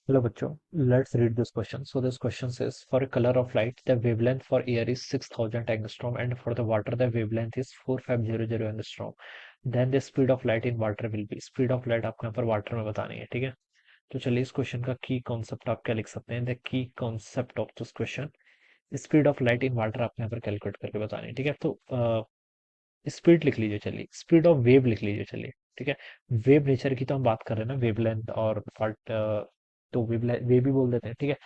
Hello बच्चों, let's read this question. So this question says, for a color of light, the wavelength for air is 6000 angstrom, and for the water, the wavelength is 4500 angstrom. Then the speed of light in water will be. Speed of light आपको यहाँ पर water में बतानी है, ठीक है? तो चलिए इस क्वेश्चन का की कॉन्सेप्ट आप क्या लिख सकते हैं? The key concept of this question, speed of light in water आपको यहाँ पर कैलकुलेट करके बतानी है, ठीक है? तो स्पीड लिख लीजिए, चलिए स्पीड ऑफ वेव लिख लीजिए, चलिए ठीक है। वेव नेचर की तो हम बात कर रहे हैं ना, वेवलेंथ और फट, तो वेव भी बोल देते हैं, ठीक है।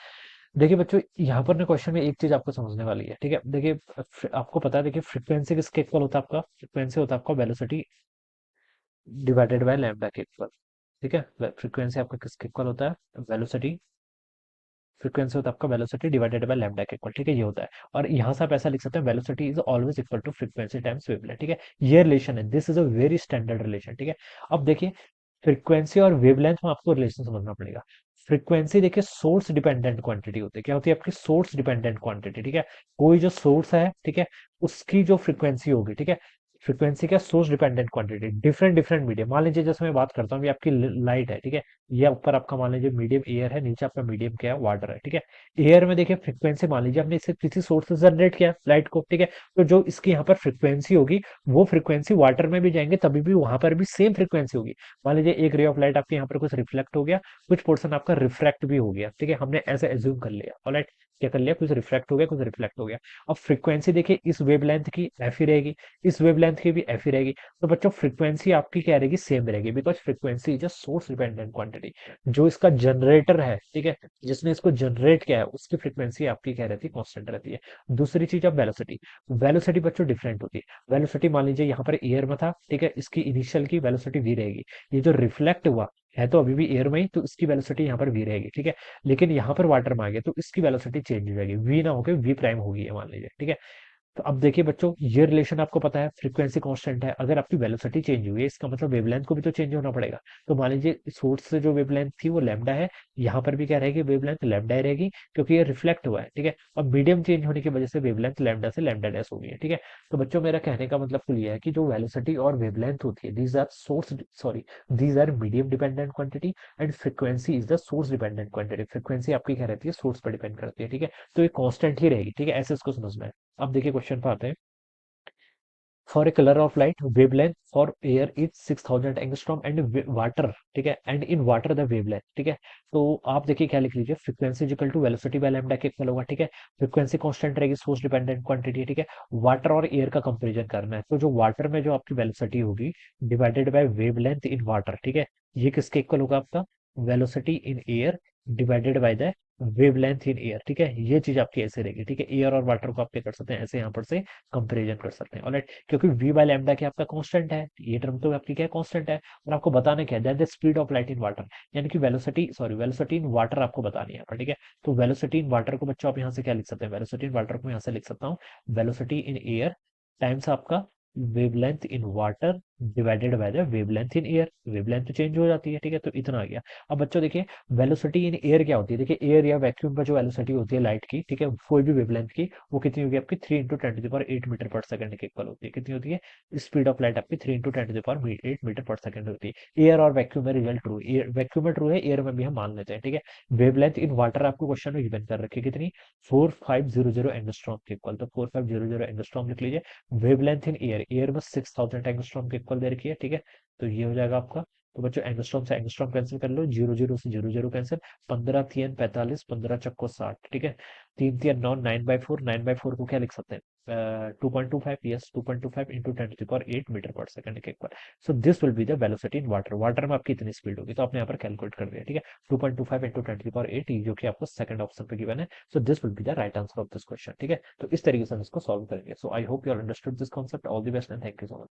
देखिए बच्चों, यहाँ पर ना क्वेश्चन में एक चीज आपको समझने वाली है, ठीक है। देखिए आपको पता है, देखिए फ्रीक्वेंसी किसके इक्वल होता है? आपका फ्रीक्वेंसी होता है आपका वेलोसिटी डिवाइडेड बाय लैम्डा के इक्वल, ठीक है। फ्रीक्वेंसी आपका किसके इक्वल होता है? वेलोसिटी, फ्रीक्वेंसी होता है आपका वेलोसिटी डिवाइडेड बाय लैम्डा के इक्वल, ठीक है, ये होता है। और यहाँ से आप ऐसा लिख सकते हैं, velocity is always equal to frequency times wavelength, ठीक है। ये रिलेशन है, this is a very standard relation, ठीक है। अब देखिए फ्रीक्वेंसी और वेवलेंथ में आपको रिलेशन समझना पड़ेगा। फ्रीक्वेंसी देखिए सोर्स डिपेंडेंट क्वांटिटी होती है। क्या होती है? आपकी सोर्स डिपेंडेंट क्वांटिटी, ठीक है। कोई जो सोर्स है, ठीक है, उसकी जो फ्रीक्वेंसी होगी, ठीक है। फ्रीक्वेंसी का source dependent quantity, different different medium. मान लीजिए जैसे मैं बात करता हूँ, ये आपकी लाइट है, ठीक है। ये ऊपर आपका मान लीजिए मीडियम एयर है, नीचे आपका मीडियम क्या है? वाटर है, ठीक है। एयर में देखिए फ्रीक्वेंसी, मान लीजिए हमने इसे किसी सोर्स से जनरेट किया लाइट को, ठीक है। तो जो इसकी यहाँ पर फ्रीक्वेंसी होगी, वो फ्रीक्वेंसी वाटर में भी जाएंगे तभी भी वहां पर भी सेम फ्रीक्वेंसी होगी। मान लीजिए एक रे ऑफ लाइट आपके यहाँ पर कुछ रिफ्लेक्ट हो गया, कुछ पोर्शन आपका रिफ्रैक्ट भी हो गया, ठीक है। हमने ऐसे एज्यूम कर लिया, ऑलराइट। क्या कर लिया? कुछ रिफ्लेक्ट हो गया, कुछ रिफ्लेक्ट हो गया। अब फ्रीक्वेंसी देखिए इस वेवलेंथ की एफ ही रहेगी, इस वेवलेंथ की भी एफ ही रहेगी। तो बच्चों फ्रीक्वेंसी आपकी क्या रहेगी? सेम रहेगी, because frequency is a source dependent quantity. जो इसका जनरेटर है, ठीक है, जिसने इसको जनरेट किया है, उसकी फ्रीक्वेंसी आपकी क्या रहती है? कांस्टेंट रहती है। दूसरी चीज, अब वेलोसिटी। वेलोसिटी बच्चों डिफरेंट होती है। वेलोसिटी मान लीजिए यहाँ पर एयर में था, ठीक है, इसकी इनिशियल की वेलोसिटी वी रहेगी। ये जो रिफ्लेक्ट हुआ है तो अभी भी एयर में ही, तो इसकी वेलोसिटी यहाँ पर वी रहेगी, ठीक है। लेकिन यहाँ पर वाटर में आ गया तो इसकी वेलोसिटी चेंज हो जाएगी, वी ना होकर वी प्राइम होगी, ये मान लीजिए, ठीक है। तो अब देखिए बच्चों, ये रिलेशन आपको पता है, फ्रीक्वेंसी कांस्टेंट है, अगर आपकी वेलोसिटी चेंज हुई है, इसका मतलब वेवलेंथ को भी तो चेंज होना पड़ेगा। तो मान लीजिए सोर्स से जो वेवलेंथ थी वो लैम्डा है, यहाँ पर भी क्या रहेगी? वेवलेंथ लैम्डा ही रहेगी, क्योंकि ये रिफ्लेक्ट हुआ है, ठीक है। और मीडियम चेंज होने की वजह से वेवलेंथ लैम्डा से लैम्डा डैश हो गई है, ठीक है। तो बच्चों मेरा कहने का मतलब कुल ये है कि जो वेलोसिटी और वेवलेंथ होती है, these are source, sorry, these are medium dependent quantity, and frequency is the source dependent quantity. Frequency आपकी क्या रहती है? सोर्स पर डिपेंड करती है, ठीक है। तो ये कांस्टेंट ही रहेगी, ठीक है, ऐसे इसको समझना है। अब देखिए क्वेश्चन पे आते हैं। For a colour of light, wavelength for air is 6000 angstrom, and water, ठीक है, and in water the wavelength, ठीक है। तो आप देखिए क्या लिख लीजिए, frequency equal to velocity by lambda के इक्वल होगा, ठीक है। फ्रीक्वेंसी कांस्टेंट रहेगी, सोर्स डिपेंडेंट क्वांटिटी है, ठीक है। वाटर और एयर का कंपैरिजन करना है, तो जो वाटर में जो आपकी वेलोसिटी होगी divided by wavelength in water, ठीक है, ये किसके इक्वल होगा? आपका velocity in air divided by the wavelength in air, ठीक है। ये चीज आपकी ऐसे रहेगी, ठीक है। एयर और वाटर को आप क्या कर सकते हैं? ऐसे यहाँ पर से कंपेरिजन कर सकते हैं, ऑलराइट। क्योंकि वी बाय लैम्डा क्या आपका कांस्टेंट है, ये टर्म तो आपकी क्या कांस्टेंट है। और आपको बताना क्या है? That the speed of light in water, यानी कि velocity, sorry, velocity in water आपको बतानी है यहाँ पर, ठीक है। तो वेलोसिटी इन वाटर को बच्चों आप यहाँ से क्या लिख सकते हैं? वेलोसिटी इन वाटर को यहाँ से लिख सकता हूँ, वेलोसिटी इन एयर टाइम्स आपका wavelength in water divided by the wavelength in air. Wavelength तो चेंज हो जाती है, ठीक है, तो इतना आ गया। अब बच्चों देखिए, वेलोसिटी इन एयर क्या होती है? देखिए एयर या वैक्यूम पर जो वेलोसिटी होती है लाइट की, ठीक है, कोई भी वेवलेंथ की, वो कितनी होगी आपकी? 3 × 10⁸ मीटर पर सेकंड के इक्वल होती है। कितनी होती है? स्पीड ऑफ लाइट आपकी 3 × 10⁸ मीटर पर सेकंड होती है। एयर और वैक्यूम में रिजल्ट ट्रू, एयर वैक्यूम में ट्रू है, एयर में भी हम मान लेते हैं, ठीक है। वेवलेंथ इन वाटर आपको क्वेश्चन में गिवन कर रखी है, कितनी? 4500 एंगस्ट्रॉम के इक्वल, तो 4500 एंगस्ट्रॉम लिख लीजिए। वेवलेंथ इन एयर, एयर में 6000 एंगस्ट्रॉम के इक्वल दे रखी है, ठीक है। तो ये हो जाएगा आपका। तो बच्चों एंगस्ट्रॉम से एंगस्ट्रॉम कैंसिल कर लो, जीरो जीरो से जीरो जीरो कैंसिल, 15×3 = 45, 15×4 = 60, ठीक है। 3×3 = 9, 9/4, 9/4 को क्या लिख सकते हैं? 2.25, यस, 2.25 इंटू 10⁸ मीटर पर सेकंड के equal. So this will be the velocity in water. Water में आपकी इतनी स्पीड होगी, तो आपने यहाँ पर कैलकुलेट कर दिया, ठीक है। 2.25 इंटू 10⁸, जो कि आपको सेकंड ऑप्शन पे गिवन है। So this will be the right answer of this question, ठीक है। तो इस तरीके से हम इसको सॉल्व करेंगे। So I hope you are understood this concept. All the best and thank you so much.